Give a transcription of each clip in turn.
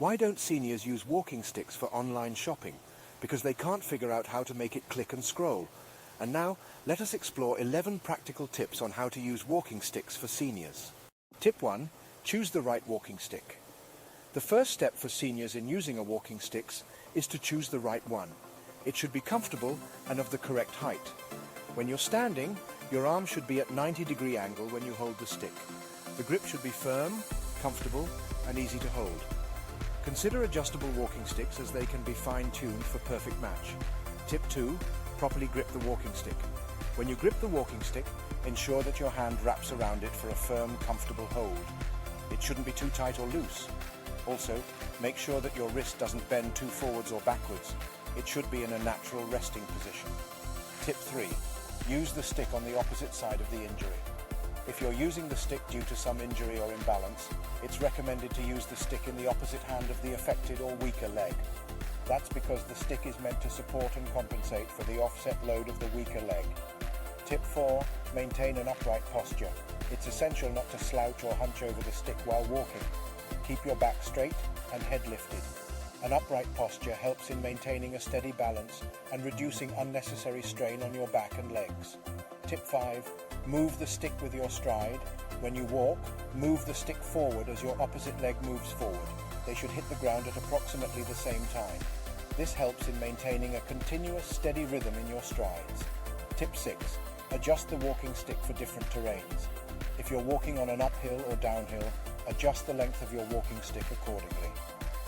Why don't seniors use walking sticks for online shopping? Because they can't figure out how to make it click and scroll. And now, let us explore 11 practical tips on how to use walking sticks for seniors. Tip 1. Choose the right walking stick. The first step for seniors in using a walking stick is to choose the right one. It should be comfortable and of the correct height. When you're standing, your arm should be at 90-degree angle when you hold the stick. The grip should be firm, comfortable, and easy to hold. Consider adjustable walking sticks as they can be fine-tuned for perfect match. Tip 2. Properly grip the walking stick. When you grip the walking stick, ensure that your hand wraps around it for a firm, comfortable hold. It shouldn't be too tight or loose. Also, make sure that your wrist doesn't bend too forwards or backwards. It should be in a natural resting position. Tip 3. Use the stick on the opposite side of the injury. If you're using the stick due to some injury or imbalance, it's recommended to use the stick in the opposite hand of the affected or weaker leg. That's because the stick is meant to support and compensate for the offset load of the weaker leg. Tip 4. Maintain an upright posture. It's essential not to slouch or hunch over the stick while walking. Keep your back straight and head lifted. An upright posture helps in maintaining a steady balance and reducing unnecessary strain on your back and legs. Tip 5. Move the stick with your stride. When you walk, move the stick forward as your opposite leg moves forward. They should hit the ground at approximately the same time. This helps in maintaining a continuous, steady rhythm in your strides. Tip 6. Adjust the walking stick for different terrains. If you're walking on an uphill or downhill, adjust the length of your walking stick accordingly.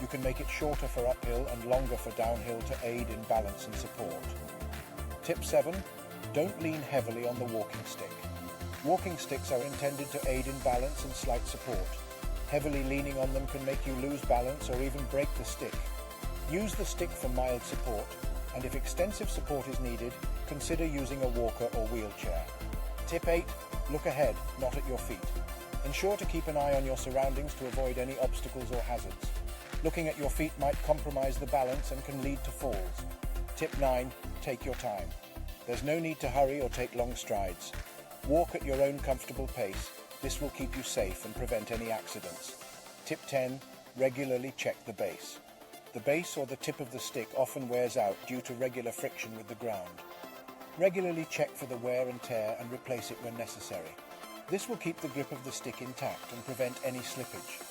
You can make it shorter for uphill and longer for downhill to aid in balance and support. Tip 7. Don't lean heavily on the walking stick. Walking sticks are intended to aid in balance and slight support. Heavily leaning on them can make you lose balance or even break the stick. Use the stick for mild support, and if extensive support is needed, consider using a walker or wheelchair. Tip 8. Look ahead, not at your feet. Ensure to keep an eye on your surroundings to avoid any obstacles or hazards. Looking at your feet might compromise the balance and can lead to falls. Tip 9. Take your time. There's no need to hurry or take long strides. Walk at your own comfortable pace. This will keep you safe and prevent any accidents. Tip 10. Regularly check the base. The base or the tip of the stick often wears out due to regular friction with the ground. Regularly check for the wear and tear and replace it when necessary. This will keep the grip of the stick intact and prevent any slippage.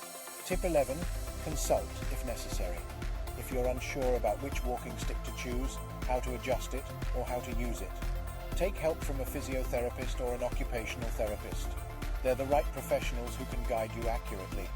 Tip 11. Consult if necessary. If you're unsure about which walking stick to choose, how to adjust it, or how to use it, take help from a physiotherapist or an occupational therapist. They're the right professionals who can guide you accurately.